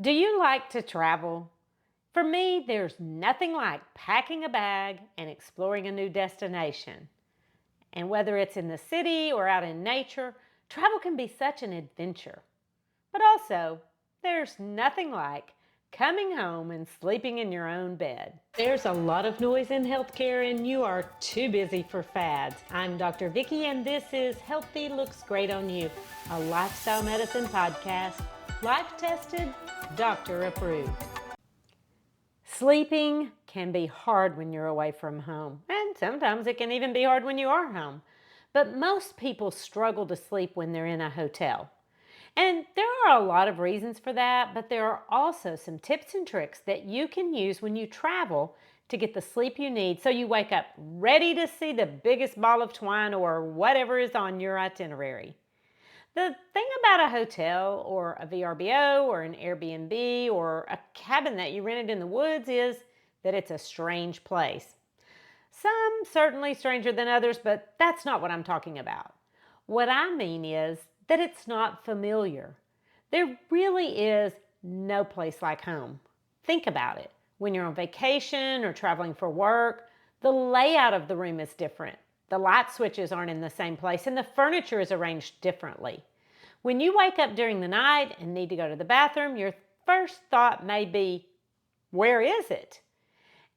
Do you like to travel? For me, there's nothing like packing a bag and exploring a new destination. And whether it's in the city or out in nature, travel can be such an adventure. But also, there's nothing like coming home and sleeping in your own bed. There's a lot of noise in healthcare, and you are too busy for fads. I'm Dr. Vickie, and this is Healthy Looks Great on You, a lifestyle medicine podcast, life tested, doctor approved. Sleeping can be hard when you're away from home, and sometimes it can even be hard when you are home. But most people struggle to sleep when they're in a hotel. And there are a lot of reasons for that, but there are also some tips and tricks that you can use when you travel to get the sleep you need so you wake up ready to see the biggest ball of twine or whatever is on your itinerary. The thing about a hotel or a VRBO or an Airbnb or a cabin that you rented in the woods is that it's a strange place. Some certainly stranger than others, but that's not what I'm talking about. What I mean is that it's not familiar. There really is no place like home. Think about it. When you're on vacation or traveling for work, the layout of the room is different. The light switches aren't in the same place and the furniture is arranged differently. When you wake up during the night and need to go to the bathroom, your first thought may be, where is it?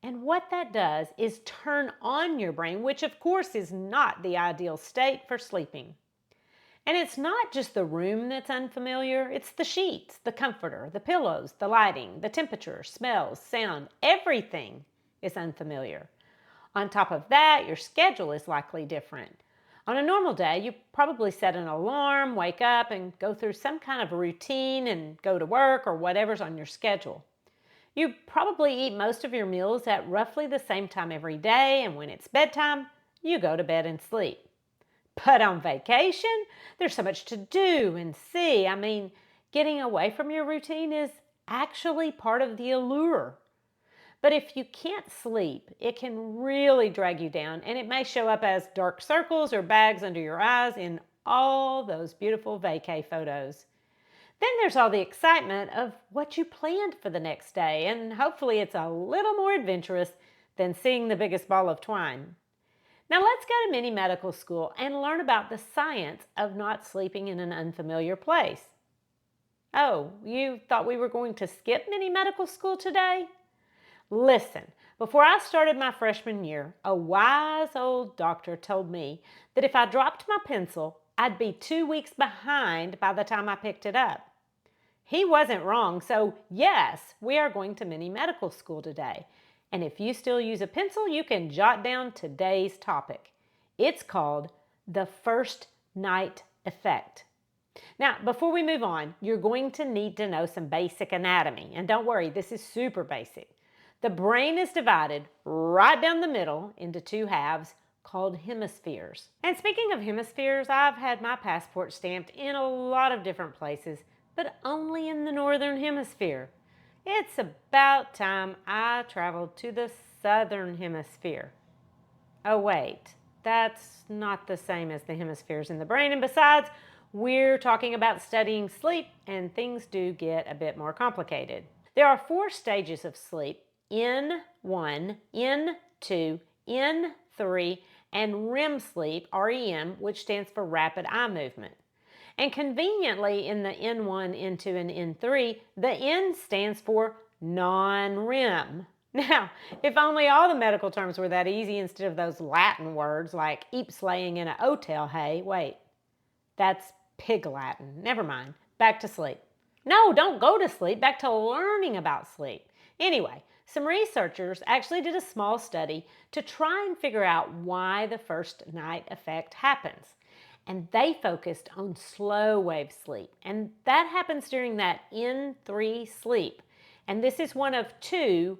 And what that does is turn on your brain, which of course is not the ideal state for sleeping. And it's not just the room that's unfamiliar, it's the sheets, the comforter, the pillows, the lighting, the temperature, smells, sound, everything is unfamiliar. On top of that, your schedule is likely different. On a normal day, you probably set an alarm, wake up, and go through some kind of routine and go to work or whatever's on your schedule. You probably eat most of your meals at roughly the same time every day, and when it's bedtime, you go to bed and sleep. But on vacation, there's so much to do and see. Getting away from your routine is actually part of the allure. But if you can't sleep, it can really drag you down, and it may show up as dark circles or bags under your eyes in all those beautiful vacay photos. Then there's all the excitement of what you planned for the next day, and hopefully it's a little more adventurous than seeing the biggest ball of twine. Now let's go to mini medical school and learn about the science of not sleeping in an unfamiliar place. Oh, you thought we were going to skip mini medical school today? Listen, before I started my freshman year, a wise old doctor told me that if I dropped my pencil, I'd be 2 weeks behind by the time I picked it up. He wasn't wrong, so yes, we are going to mini medical school today. And if you still use a pencil, you can jot down today's topic. It's called the first night effect. Now, before we move on, you're going to need to know some basic anatomy. And don't worry, this is super basic. The brain is divided right down the middle into two halves called hemispheres. And speaking of hemispheres, I've had my passport stamped in a lot of different places, but only in the northern hemisphere. It's about time I traveled to the southern hemisphere. Oh wait, that's not the same as the hemispheres in the brain, and besides, we're talking about studying sleep and things do get a bit more complicated. There are 4 stages of sleep: N1, N2, N3, and REM sleep, REM, which stands for rapid eye movement. And conveniently in the N1, N2, and N3, the N stands for non-REM. Now, if only all the medical terms were that easy instead of those Latin words like eep slaying in a hotel, hey, wait, that's pig Latin. Never mind, back to sleep. No, don't go to sleep, back to learning about sleep. Anyway, some researchers actually did a small study to try and figure out why the first night effect happens. And they focused on slow wave sleep. And that happens during that N3 sleep. And this is one of 2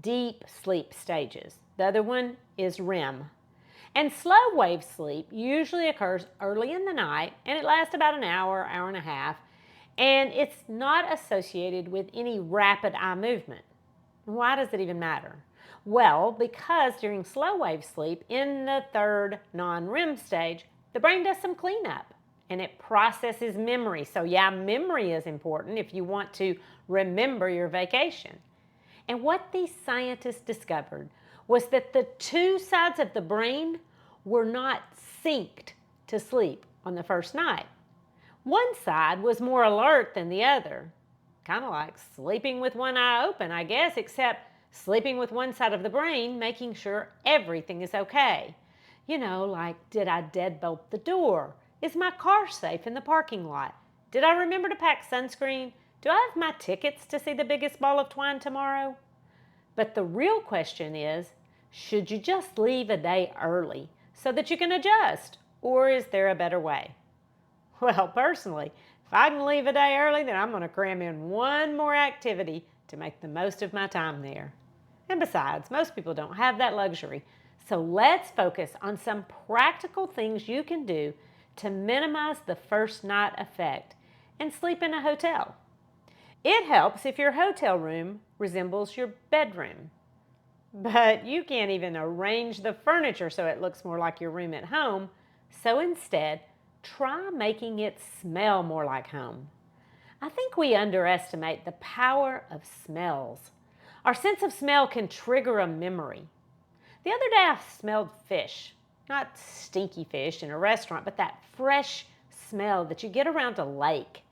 deep sleep stages. The other one is REM. And slow wave sleep usually occurs early in the night and it lasts about an hour, hour and a half. And it's not associated with any rapid eye movement. Why does it even matter? Well, because during slow wave sleep in the third non-REM stage, the brain does some cleanup. and it processes memory. So, yeah, memory is important if you want to remember your vacation. And what these scientists discovered was that the two sides of the brain were not synced to sleep on the first night. One side was more alert than the other, kind of like sleeping with one eye open, I guess, except sleeping with one side of the brain, making sure everything is okay. Like, did I deadbolt the door? Is my car safe in the parking lot? Did I remember to pack sunscreen? Do I have my tickets to see the biggest ball of twine tomorrow? But the real question is, should you just leave a day early so that you can adjust? Or is there a better way? Well, personally, if I can leave a day early, then I'm going to cram in one more activity to make the most of my time there. And besides, most people don't have that luxury. So let's focus on some practical things you can do to minimize the first night effect and sleep in a hotel. It helps if your hotel room resembles your bedroom. But you can't even arrange the furniture so it looks more like your room at home. So instead, try making it smell more like home. I think we underestimate the power of smells. Our sense of smell can trigger a memory. The other day I smelled fish. Not stinky fish in a restaurant, but that fresh smell that you get around a lake.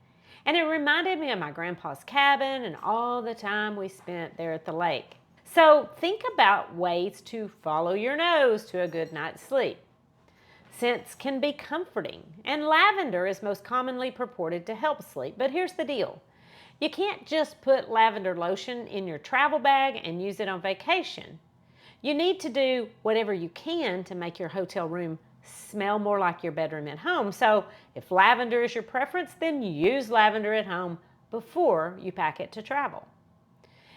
And it reminded me of my grandpa's cabin and all the time we spent there at the lake. So think about ways to follow your nose to a good night's sleep. Scents can be comforting, and lavender is most commonly purported to help sleep. But here's the deal. You can't just put lavender lotion in your travel bag and use it on vacation. You need to do whatever you can to make your hotel room smell more like your bedroom at home. So if lavender is your preference, then use lavender at home before you pack it to travel.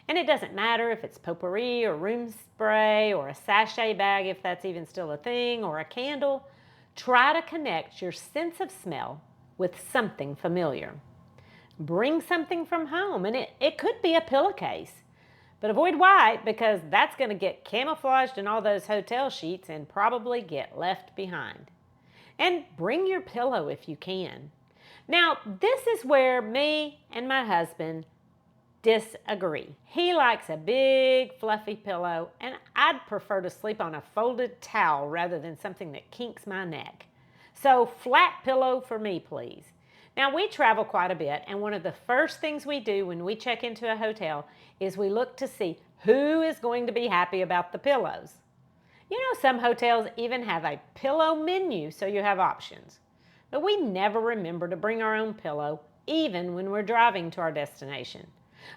And it doesn't matter if it's potpourri or room spray or a sachet bag, if that's even still a thing, or a candle. Try to connect your sense of smell with something familiar. Bring something from home, and it could be a pillowcase. But avoid white because that's going to get camouflaged in all those hotel sheets and probably get left behind. And bring your pillow if you can. Now, this is where me and my husband disagree. He likes a big fluffy pillow, and I'd prefer to sleep on a folded towel rather than something that kinks my neck. So flat pillow for me, please. Now, we travel quite a bit, and one of the first things we do when we check into a hotel is we look to see who is going to be happy about the pillows. Some hotels even have a pillow menu, so you have options. But we never remember to bring our own pillow, even when we're driving to our destination.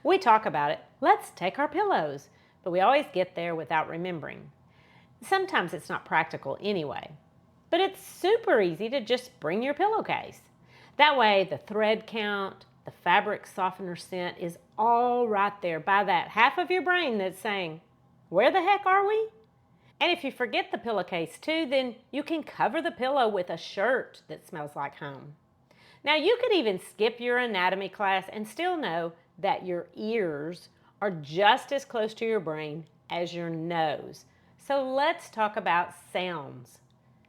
We talk about it, let's take our pillows, but we always get there without remembering. Sometimes it's not practical anyway. But it's super easy to just bring your pillowcase. That way, the thread count, the fabric softener scent is all right there by that half of your brain that's saying, where the heck are we? And if you forget the pillowcase too, then you can cover the pillow with a shirt that smells like home. Now, you could even skip your anatomy class and still know that your ears are just as close to your brain as your nose. So let's talk about sounds.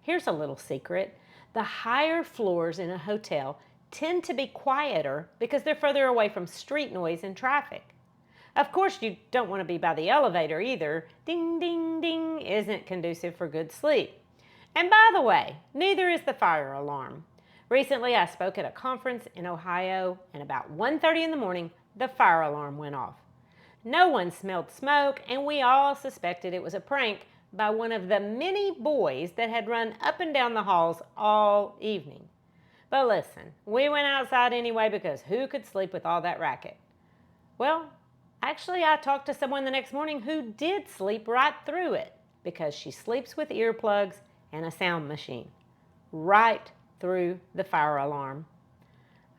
Here's a little secret. The higher floors in a hotel tend to be quieter because they're further away from street noise and traffic. Of course, you don't want to be by the elevator either. Ding, ding, ding isn't conducive for good sleep. And by the way, neither is the fire alarm. Recently, I spoke at a conference in Ohio, and about 1:30 in the morning, the fire alarm went off. No one smelled smoke, and we all suspected it was a prank by one of the many boys that had run up and down the halls all evening. But listen, we went outside anyway because who could sleep with all that racket? Well, actually, I talked to someone the next morning who did sleep right through it because she sleeps with earplugs and a sound machine. Right through the fire alarm.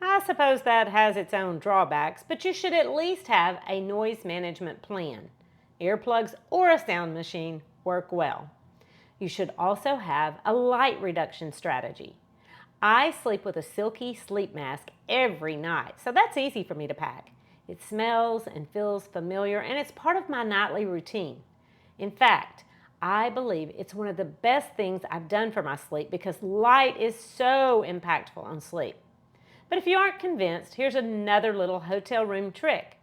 I suppose that has its own drawbacks, but you should at least have a noise management plan. Earplugs or a sound machine work well. You should also have a light reduction strategy. I sleep with a silky sleep mask every night, so that's easy for me to pack. It smells and feels familiar, and it's part of my nightly routine. In fact, I believe it's one of the best things I've done for my sleep because light is so impactful on sleep. But if you aren't convinced, here's another little hotel room trick.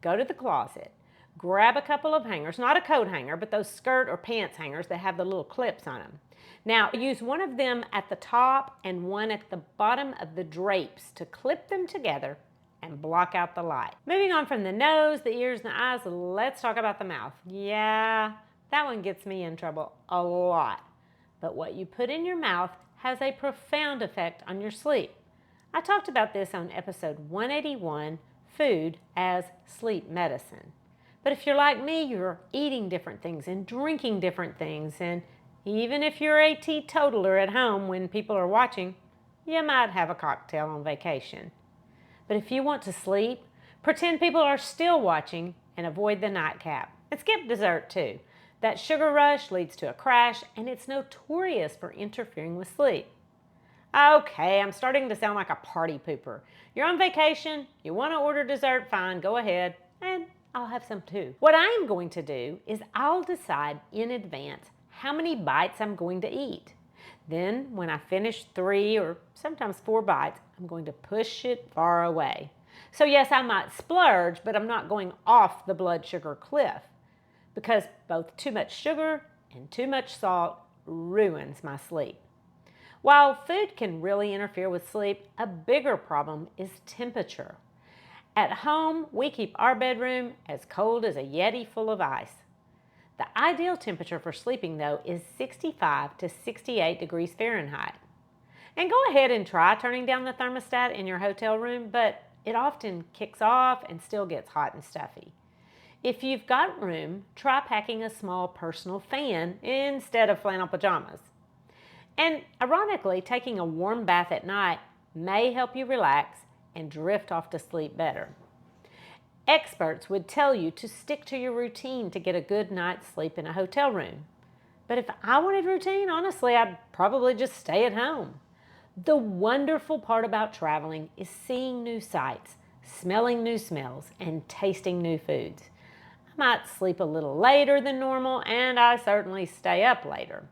Go to the closet, grab a couple of hangers, not a coat hanger, but those skirt or pants hangers that have the little clips on them. Now, use one of them at the top and one at the bottom of the drapes to clip them together and block out the light. Moving on from the nose, the ears, and the eyes, let's talk about the mouth. Yeah, that one gets me in trouble a lot. But what you put in your mouth has a profound effect on your sleep. I talked about this on episode 181, Food as Sleep Medicine. But if you're like me, you're eating different things and drinking different things, and even if you're a teetotaler at home when people are watching, you might have a cocktail on vacation. But if you want to sleep, pretend people are still watching and avoid the nightcap. And skip dessert too. That sugar rush leads to a crash, and it's notorious for interfering with sleep. Okay, I'm starting to sound like a party pooper. You're on vacation, you want to order dessert, fine, go ahead, and I'll have some too. What I am going to do is I'll decide in advance how many bites I'm going to eat. Then when I finish 3 or sometimes 4 bites, I'm going to push it far away. So yes, I might splurge, but I'm not going off the blood sugar cliff because both too much sugar and too much salt ruins my sleep. While food can really interfere with sleep, a bigger problem is temperature. At home, we keep our bedroom as cold as a Yeti full of ice. The ideal temperature for sleeping, though, is 65 to 68 degrees Fahrenheit. And go ahead and try turning down the thermostat in your hotel room, but it often kicks off and still gets hot and stuffy. If you've got room, try packing a small personal fan instead of flannel pajamas. And ironically, taking a warm bath at night may help you relax and drift off to sleep better. Experts would tell you to stick to your routine to get a good night's sleep in a hotel room. But if I wanted routine, honestly, I'd probably just stay at home. The wonderful part about traveling is seeing new sights, smelling new smells, and tasting new foods. I might sleep a little later than normal, and I certainly stay up later.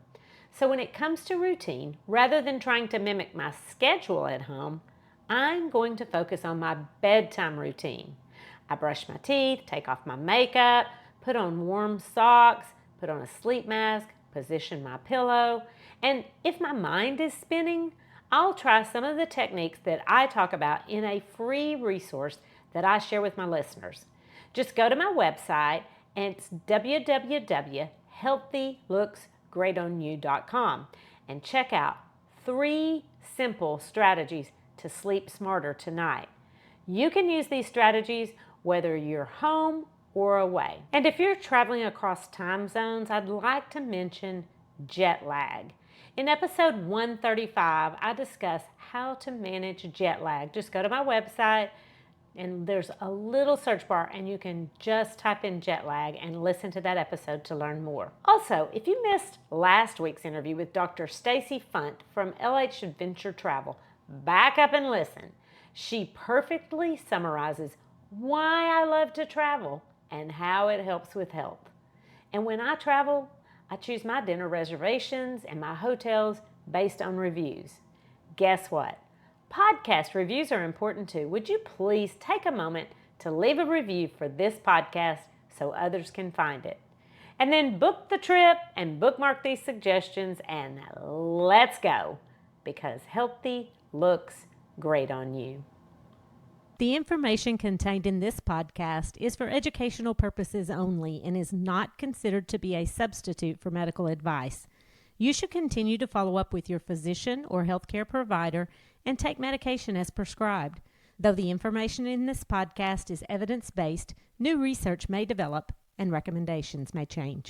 So when it comes to routine, rather than trying to mimic my schedule at home, I'm going to focus on my bedtime routine. I brush my teeth, take off my makeup, put on warm socks, put on a sleep mask, position my pillow, and if my mind is spinning, I'll try some of the techniques that I talk about in a free resource that I share with my listeners. Just go to my website, and it's www.healthylooksgreatonyou.com, and check out 3 simple strategies to sleep smarter tonight. You can use these strategies whether you're home or away. And if you're traveling across time zones, I'd like to mention jet lag. In episode 135, I discuss how to manage jet lag. Just go to my website, and there's a little search bar, and you can just type in jet lag and listen to that episode to learn more. Also, if you missed last week's interview with Dr. Stacy Funt from LH Adventure Travel, back up and listen. She perfectly summarizes why I love to travel and how it helps with health. And when I travel, I choose my dinner reservations and my hotels based on reviews. Guess what? Podcast reviews are important too. Would you please take a moment to leave a review for this podcast so others can find it? And then book the trip and bookmark these suggestions and let's go, because healthy looks great on you. The information contained in this podcast is for educational purposes only and is not considered to be a substitute for medical advice. You should continue to follow up with your physician or healthcare provider and take medication as prescribed. Though the information in this podcast is evidence-based, new research may develop and recommendations may change.